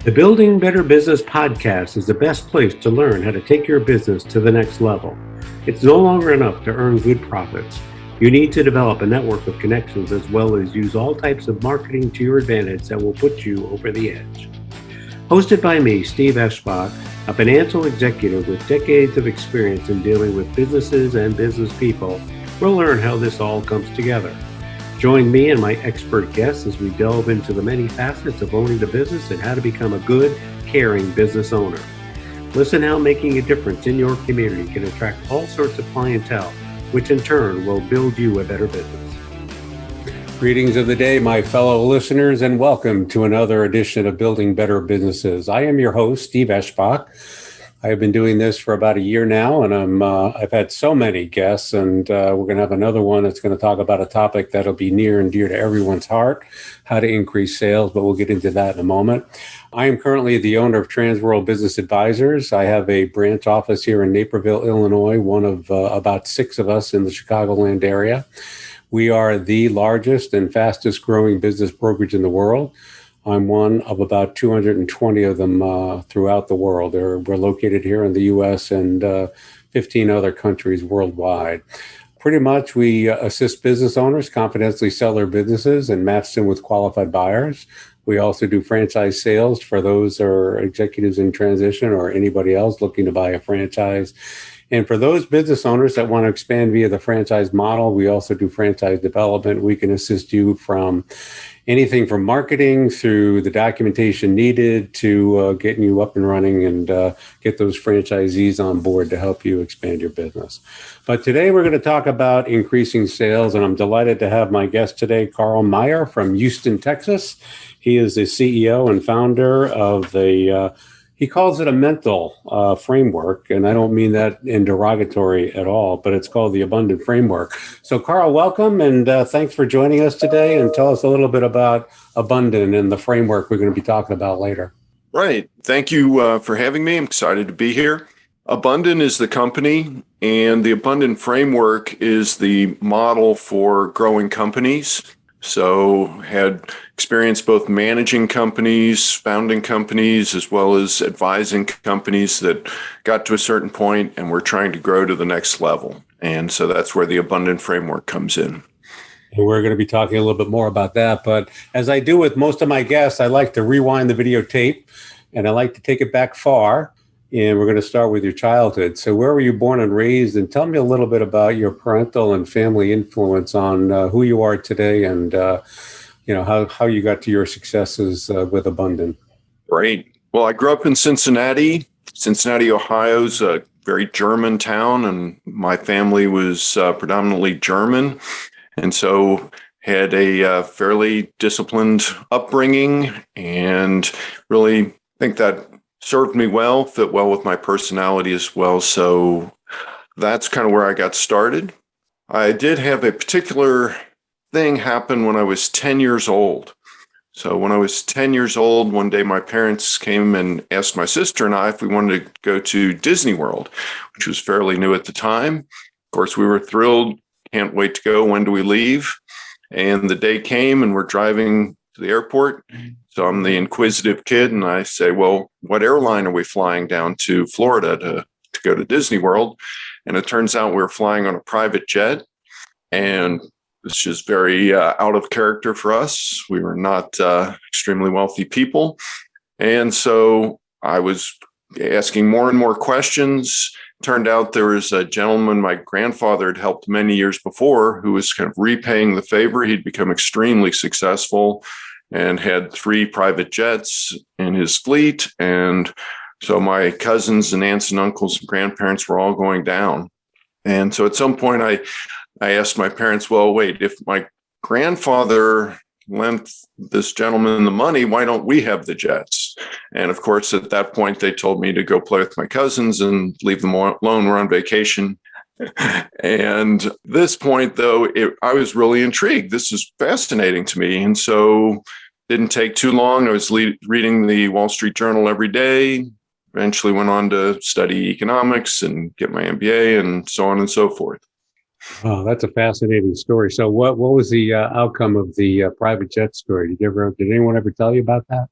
The Building Better Business podcast is the best place to learn how to take your business to the next level. It's no longer enough to earn good profits. You need to develop a network of connections as well as use all types of marketing to your advantage that will put you over the edge. Hosted by me, Steve Eschbach, a financial executive with decades of experience in dealing with businesses and business people, we'll learn how this all comes together. Join me and my expert guests as we delve into the many facets of owning the business and how to become a good, caring business owner. Listen how making a difference in your community can attract all sorts of clientele, which in turn will build you a better business. Greetings of the day, my fellow listeners, and welcome to another edition of Building Better Businesses. I am your host, Steve Eschbach. I've been doing this for about a year now, and I've had so many guests, and we're going to have another one that's going to talk about a topic that'll be near and dear to everyone's heart, how to increase sales, but we'll get into that in a moment. I am currently the owner of Transworld Business Advisors. I have a branch office here in Naperville, Illinois, one of about 6 of us in the Chicagoland area. We are the largest and fastest growing business brokerage in the world. I'm one of about 220 of them throughout the world. We're located here in the U.S. and 15 other countries worldwide. Pretty much, we assist business owners confidentially sell their businesses and match them with qualified buyers. We also do franchise sales for those who are executives in transition or anybody else looking to buy a franchise. And for those business owners that want to expand via the franchise model, we also do franchise development. We can assist you from anything from marketing through the documentation needed to getting you up and running and get those franchisees on board to help you expand your business. But today we're going to talk about increasing sales, and I'm delighted to have my guest today, Karl Maier from Houston, Texas. He is the CEO and founder of he calls it a mental framework, and I don't mean that in derogatory at all, but it's called the Abunden Framework. So, Karl, welcome, and thanks for joining us today, and tell us a little bit about Abunden and the framework we're going to be talking about later. Right. Thank you for having me. I'm excited to be here. Abunden is the company, and the Abunden Framework is the model for growing companies. So had experience both managing companies, founding companies, as well as advising companies that got to a certain point and were trying to grow to the next level. And so that's where the Abunden Framework comes in. And we're going to be talking a little bit more about that. But as I do with most of my guests, I like to rewind the videotape, and I like to take it back far. And we're going to start with your childhood. So where were you born and raised? And tell me a little bit about your parental and family influence on who you are today and how you got to your successes with Abunden. Great. Well, I grew up in Cincinnati. Cincinnati, Ohio is a very German town, and my family was predominantly German. And so had a fairly disciplined upbringing, and really think that served me well, fit well with my personality as well. So that's kind of where I got started. I did have a particular thing happen when I was 10 years old. So when I was 10 years old, one day my parents came and asked my sister and I if we wanted to go to Disney World, which was fairly new at the time. Of course, we were thrilled. Can't wait to go. When do we leave? And the day came and we're driving to the airport. So I'm the inquisitive kid, and I say, well, what airline are we flying down to Florida to go to Disney World? And it turns out we're flying on a private jet, and it's just very out of character for us. We were not extremely wealthy people. And so I was asking more and more questions. Turned out there was a gentleman my grandfather had helped many years before who was kind of repaying the favor. He'd become extremely successful and had 3 private jets in his fleet. And so my cousins and aunts and uncles and grandparents were all going down. And so at some point I asked my parents, well, wait, if my grandfather lent this gentleman the money, why don't we have the jets? And of course, at that point, they told me to go play with my cousins and leave them alone. We're on vacation. And at this point, though, I was really intrigued. This is fascinating to me. And so didn't take too long. I was reading the Wall Street Journal every day, eventually went on to study economics and get my MBA and so on and so forth. Oh, that's a fascinating story. So what was the outcome of the private jet story? Did anyone ever tell you about that?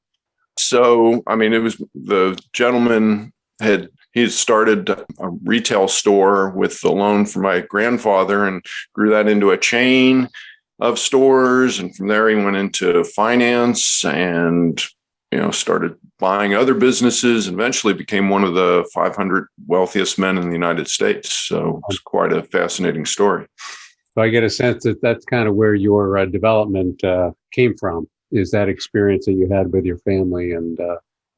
So, I mean, it was the gentleman he had started a retail store with the loan from my grandfather and grew that into a chain of stores. And from there, he went into finance and, started buying other businesses and eventually became one of the 500 wealthiest men in the United States. So it's quite a fascinating story. So I get a sense that that's kind of where your development came from, is that experience that you had with your family and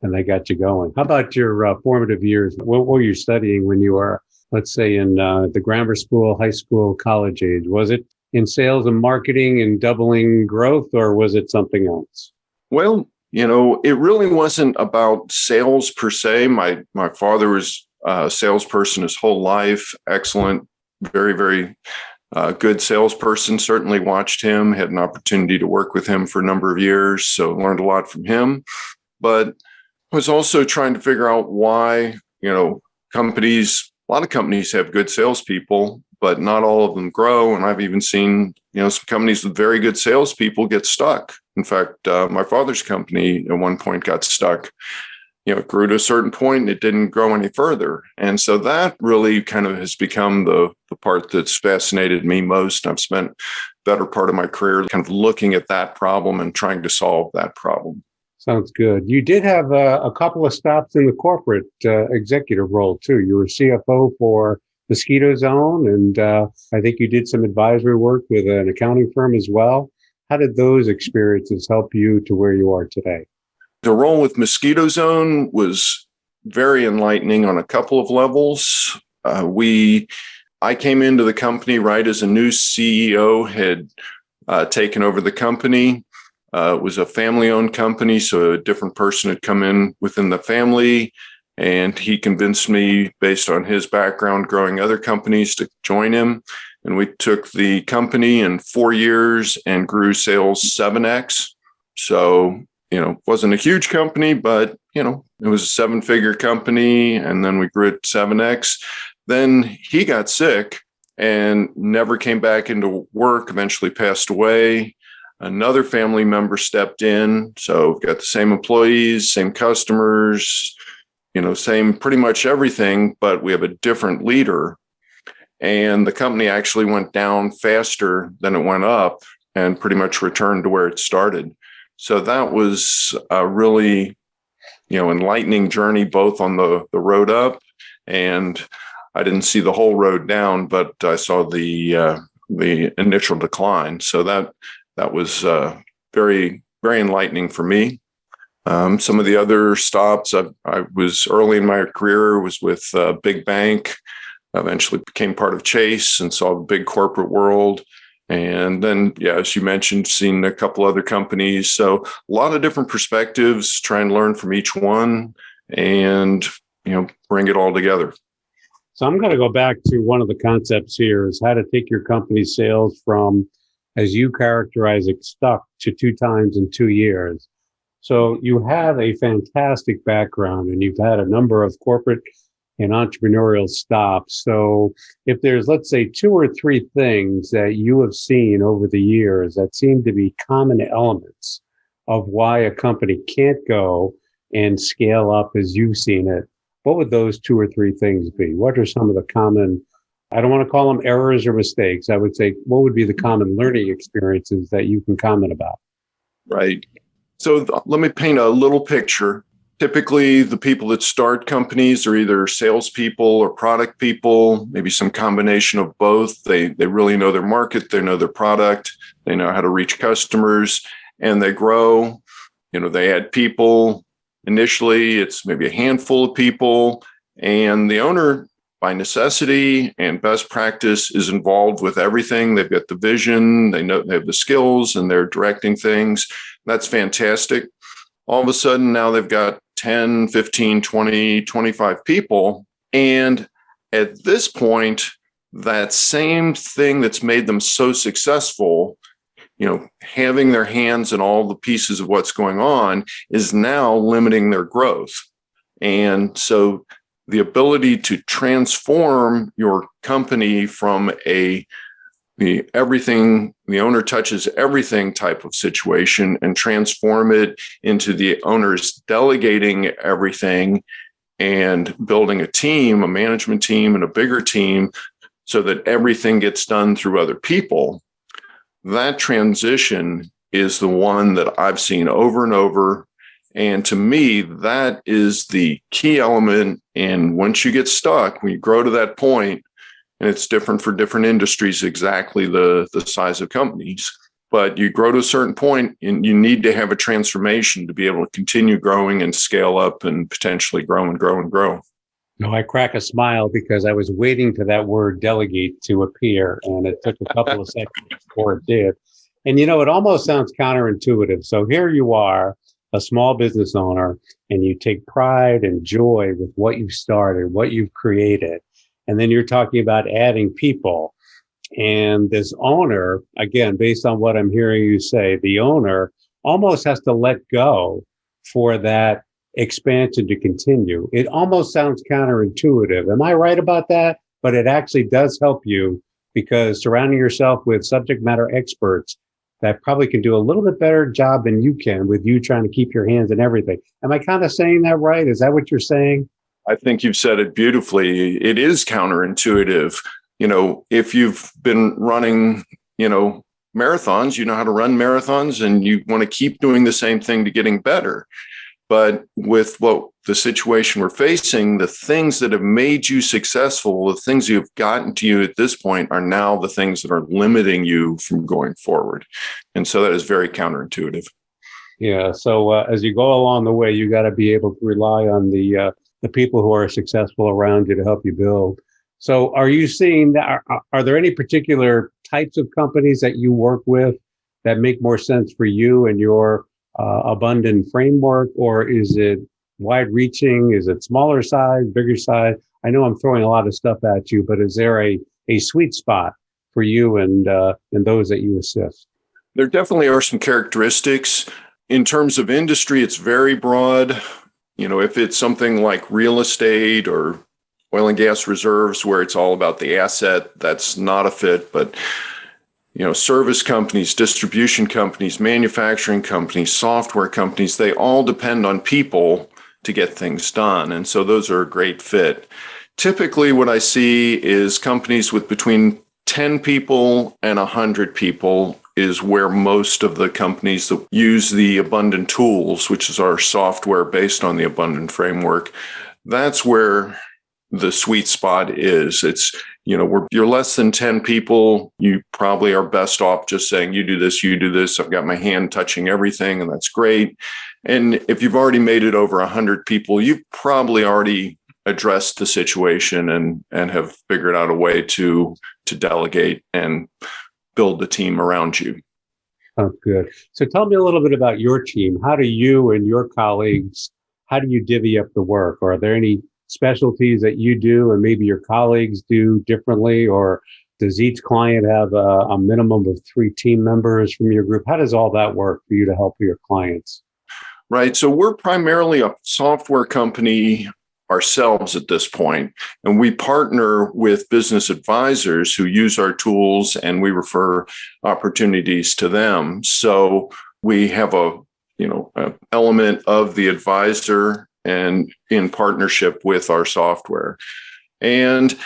they got you going. How about your formative years? What were you studying when you were, let's say, in the grammar school, high school, college age? Was it in sales and marketing and doubling growth, or was it something else? Well, it really wasn't about sales per se. My father was a salesperson his whole life. Excellent, very, very good salesperson. Certainly watched him, had an opportunity to work with him for a number of years. So learned a lot from him, but was also trying to figure out why, a lot of companies have good salespeople, but not all of them grow. And I've even seen, some companies with very good salespeople get stuck. In fact, my father's company at one point got stuck. It grew to a certain point and it didn't grow any further. And so that really kind of has become the part that's fascinated me most. I've spent the better part of my career kind of looking at that problem and trying to solve that problem. Sounds good. You did have a couple of stops in the corporate executive role too. You were CFO for Mosquito Zone, and I think you did some advisory work with an accounting firm as well. How did those experiences help you to where you are today? The role with Mosquito Zone was very enlightening on a couple of levels. I came into the company right as a new CEO had taken over the company. It was a family-owned company, so a different person had come in within the family, and he convinced me, based on his background growing other companies, to join him. And we took the company in 4 years and grew sales 7x. So, wasn't a huge company, but, it was a 7-figure company, and then we grew it 7x. Then he got sick and never came back into work, eventually passed away. Another family member stepped in. So we've got the same employees, same customers, same pretty much everything, but we have a different leader. And the company actually went down faster than it went up and pretty much returned to where it started. So that was a really, enlightening journey, both on the road up, and I didn't see the whole road down, but I saw the initial decline. So that was very, very enlightening for me. Some of the other stops, I was early in my career, was with Big Bank, eventually became part of Chase and saw the big corporate world. And then, as you mentioned, seen a couple other companies. So a lot of different perspectives, try and learn from each one and, bring it all together. So I'm going to go back to one of the concepts here, is how to take your company's sales from, as you characterize it, stuck to 2 times in 2 years. So you have a fantastic background and you've had a number of corporate and entrepreneurial stops. So if there's, let's say, 2 or 3 things that you have seen over the years that seem to be common elements of why a company can't go and scale up as you've seen it, what would those 2 or 3 things be? What are some of the common, I don't want to call them errors or mistakes, I would say, what would be the common learning experiences that you can comment about? Right. So let me paint a little picture. Typically, the people that start companies are either salespeople or product people, maybe some combination of both. They really know their market, they know their product, they know how to reach customers, and they grow. They add people. Initially, it's maybe a handful of people, and the owner, by necessity and best practice, is involved with everything. They've got the vision, they know they have the skills, and they're directing things. That's fantastic. All of a sudden, now they've got 10, 15, 20, 25 people. And at this point, that same thing that's made them so successful, having their hands in all the pieces of what's going on, is now limiting their growth. And so the ability to transform your company from a the owner touches everything type of situation and transform it into the owner's delegating everything and building a team, a management team and a bigger team so that everything gets done through other people. That transition is the one that I've seen over and over. And to me, that is the key element. And once you get stuck, when you grow to that point, and it's different for different industries, exactly the size of companies, but you grow to a certain point and you need to have a transformation to be able to continue growing and scale up and potentially grow and grow and grow. No, I crack a smile because I was waiting for that word delegate to appear, and it took a couple of seconds before it did. And, it almost sounds counterintuitive. So here you are, a small business owner, and you take pride and joy with what you've started, what you've created. And then you're talking about adding people. And this owner, again, based on what I'm hearing you say, the owner almost has to let go for that expansion to continue. It almost sounds counterintuitive. Am I right about that? But it actually does help you, because surrounding yourself with subject matter experts that probably can do a little bit better job than you can with you trying to keep your hands in everything. Am I kind of saying that right? Is that what you're saying? I think you've said it beautifully. It is counterintuitive. If you've been running, marathons, you know how to run marathons, and you want to keep doing the same thing to getting better. But with the situation we're facing, the things that have made you successful, the things you've gotten to you at this point are now the things that are limiting you from going forward. And so that is very counterintuitive. Yeah. So as you go along the way, you got to be able to rely on the people who are successful around you to help you build. So are you seeing that? Are there any particular types of companies that you work with that make more sense for you and your Abunden framework, or is it wide reaching? Is it smaller size, bigger size? I know I'm throwing a lot of stuff at you, but is there a sweet spot for you and those that you assist? There definitely are some characteristics. In terms of industry, it's very broad. If it's something like real estate or oil and gas reserves where it's all about the asset, that's not a fit. But, service companies, distribution companies, manufacturing companies, software companies, they all depend on people to get things done. And so those are a great fit. Typically, what I see is companies with between 10 people and 100 people is where most of the companies that use the Abunden Tools, which is our software based on the Abunden Framework, that's where the sweet spot is. It's, you're less than 10 people, you probably are best off just saying, you do this, I've got my hand touching everything, and that's great. And if you've already made it over 100 people, you've probably already addressed the situation and have figured out a way to delegate and build the team around you. Oh, good. So tell me a little bit about your team. How do you and your colleagues, how do you divvy up the work? Are there any specialties that you do and maybe your colleagues do differently? Or does each client have a minimum of 3 team members from your group? How does all that work for you to help your clients? Right. So we're primarily a software company ourselves at this point, and we partner with business advisors who use our tools, and we refer opportunities to them. So we have an element of the advisor and in partnership with our software. And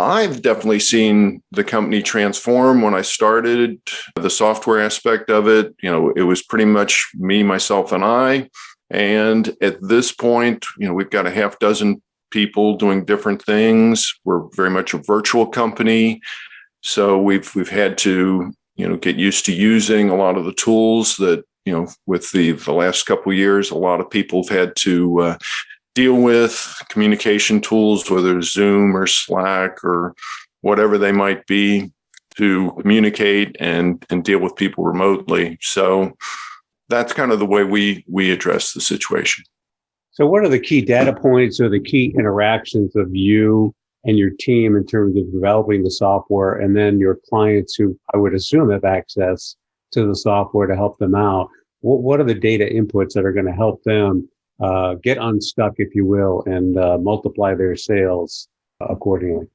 I've definitely seen the company transform. When I started the software aspect of it, it was pretty much me, myself, and I. And at this point, we've got a half dozen people doing different things. We're very much a virtual company. So we've had to, get used to using a lot of the tools that, with the last couple of years, a lot of people have had to deal with communication tools, whether it's Zoom or Slack or whatever they might be, to communicate and deal with people remotely. So that's kind of the way we address the situation. So what are the key data points or the key interactions of you and your team in terms of developing the software, and then your clients who I would assume have access to the software to help them out? What are the data inputs that are going to help them get unstuck, if you will, and multiply their sales accordingly?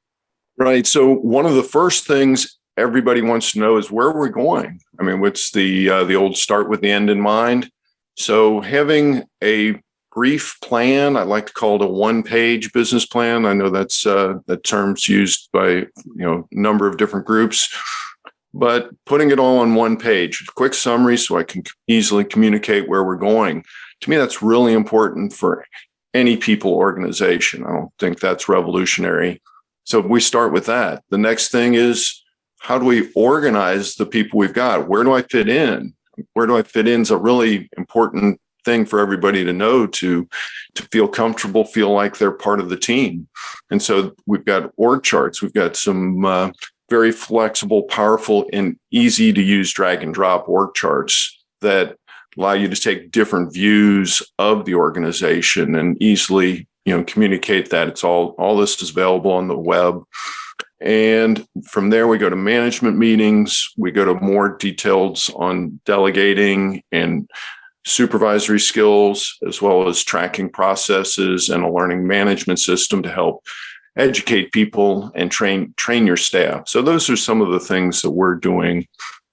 Right. So one of the first things everybody wants to know is where we're going. I mean, what's the old start with the end in mind? So having a brief plan, I like to call it a one-page business plan. I know that's that term's used by a number of different groups, but putting it all on one page, a quick summary so I can easily communicate where we're going. To me, that's really important for any people organization. I don't think that's revolutionary. So we start with that. The next thing is, how do we organize the people we've got? Where do I fit in? Where do I fit in is a really important thing for everybody to know, to feel comfortable, feel like they're part of the team. And so we've got org charts. We've got some very flexible, powerful, and easy to use drag and drop org charts that allow you to take different views of the organization and easily, communicate that. It's all this is available on the web. And from there, we go to management meetings. We go to more details on delegating and supervisory skills, as well as tracking processes and a learning management system to help educate people and train your staff. So those are some of the things that we're doing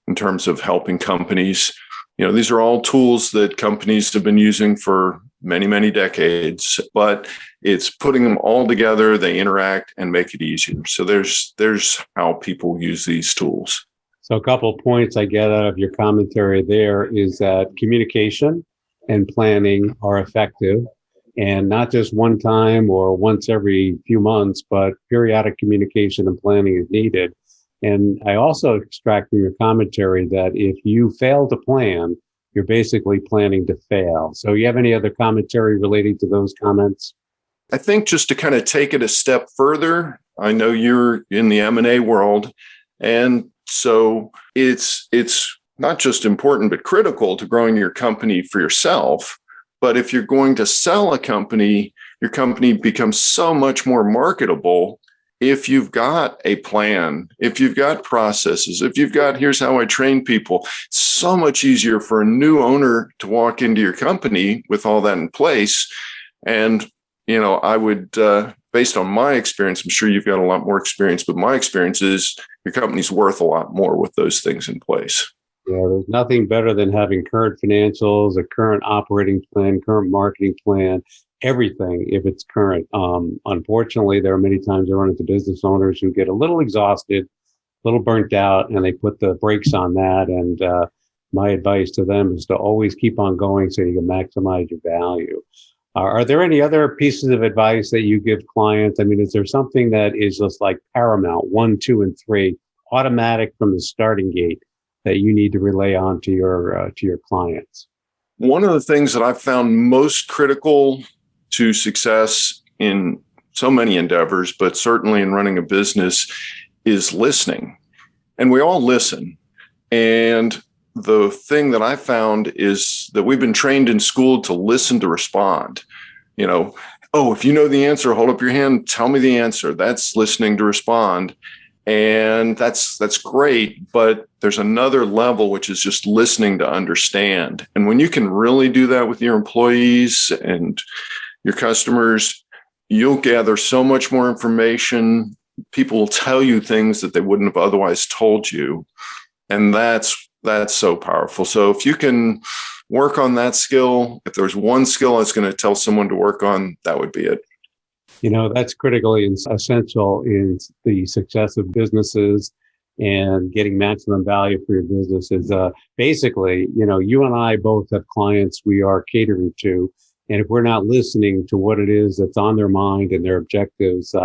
in terms of helping companies. These are all tools that companies have been using for many, many decades, but it's putting them all together. They interact and make it easier. So there's how people use these tools. So a couple of points I get out of your commentary there is that communication and planning are effective, and not just one time or once every few months, but periodic communication and planning is needed. And I also extract from your commentary that if you fail to plan, you're basically planning to fail. So you have any other commentary relating to those comments? I think just to kind of take it a step further, I know you're in the M&A world, and so it's not just important, but critical to growing your company for yourself. But if you're going to sell a company, your company becomes so much more marketable if you've got a plan, if you've got processes, if you've got, here's how I train people. It's so much easier for a new owner to walk into your company with all that in place. And, I would, based on my experience, I'm sure you've got a lot more experience, but my experience is your company's worth a lot more with those things in place. Yeah, there's nothing better than having current financials, a current operating plan, current marketing plan, everything if it's current. Unfortunately, there are many times I run into business owners who get a little exhausted, a little burnt out, and they put the brakes on that. And my advice to them is to always keep on going so you can maximize your value. Are there any other pieces of advice that you give clients? I mean, is there something that is just like paramount, 1, 2, and 3, automatic from the starting gate that you need to relay on to your clients? One of the things that I've found most critical to success in so many endeavors, but certainly in running a business, is listening. And we all listen. And the thing that I found is that we've been trained in school to listen to respond. If you know the answer, hold up your hand, tell me the answer. That's listening to respond. And that's great, but there's another level, which is just listening to understand. And when you can really do that with your employees and your customers, you'll gather so much more information. People will tell you things that they wouldn't have otherwise told you. And that's so powerful. So if you can work on that skill, if there's one skill I was going to tell someone to work on, that would be it. That's critically essential in the success of businesses and getting maximum value for your business is basically, you and I both have clients we are catering to. And if we're not listening to what it is that's on their mind and their objectives,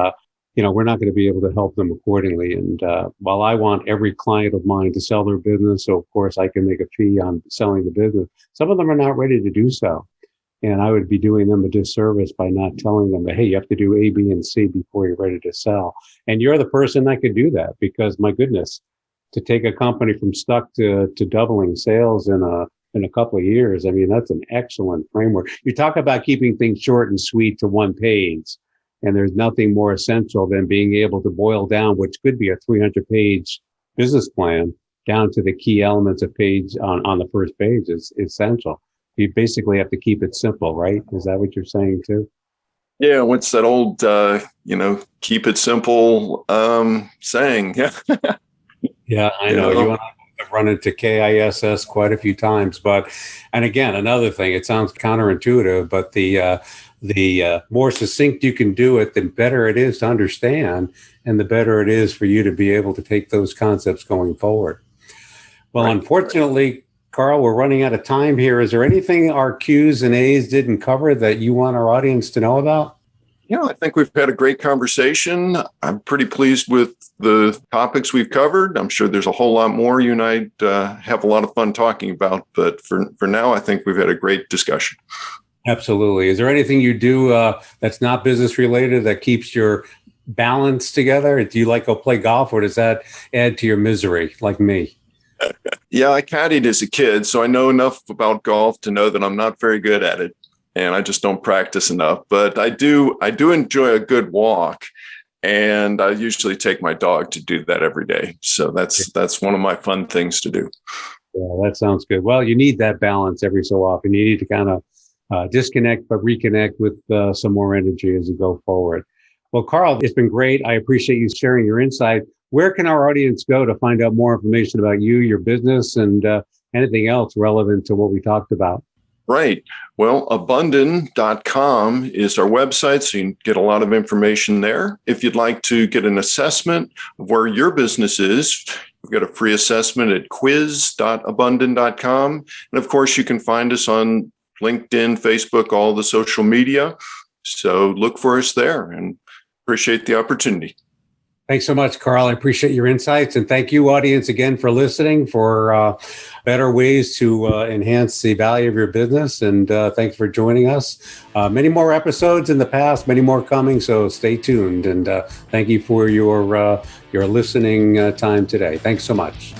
we're not going to be able to help them accordingly. And while I want every client of mine to sell their business, so of course I can make a fee on selling the business, some of them are not ready to do so. And I would be doing them a disservice by not telling them that, hey, you have to do A, B, and C before you're ready to sell. And you're the person that could do that because, my goodness, to take a company from stuck to doubling sales in a couple of years, I mean, that's an excellent framework. You talk about keeping things short and sweet to one page, and there's nothing more essential than being able to boil down, which could be a 300-page business plan, down to the key elements of page on the first page is essential. You basically have to keep it simple, right? Is that what you're saying too? Yeah. What's that old, keep it simple saying? Yeah. Yeah, I know. You and I have run into KISS quite a few times, and again, another thing, it sounds counterintuitive, but the more succinct you can do it, the better it is to understand, and the better it is for you to be able to take those concepts going forward. Well, Right. unfortunately, Karl, we're running out of time here. Is there anything our Q's and A's didn't cover that you want our audience to know about? Yeah, I think we've had a great conversation. I'm pretty pleased with the topics we've covered. I'm sure there's a whole lot more you and I have a lot of fun talking about. But for now, I think we've had a great discussion. Absolutely. Is there anything you do that's not business related that keeps your balance together? Do you like go play golf, or does that add to your misery like me? Yeah, I caddied as a kid, so I know enough about golf to know that I'm not very good at it, and I just don't practice enough. But I do enjoy a good walk, and I usually take my dog to do that every day. So that's one of my fun things to do. Yeah, that sounds good. Well, you need that balance every so often. You need to kind of disconnect, but reconnect with some more energy as you go forward. Well, Karl, it's been great. I appreciate you sharing your insight. Where can our audience go to find out more information about you, your business, and anything else relevant to what we talked about? Right. Well, abunden.com is our website, so you can get a lot of information there. If you'd like to get an assessment of where your business is, we've got a free assessment at quiz.abunden.com. And of course, you can find us on LinkedIn, Facebook, all the social media. So look for us there, and appreciate the opportunity. Thanks so much, Karl. I appreciate your insights. And thank you, audience, again, for listening, for better ways to enhance the value of your business. And thanks for joining us. Many more episodes in the past, many more coming. So stay tuned. And thank you for your listening time today. Thanks so much.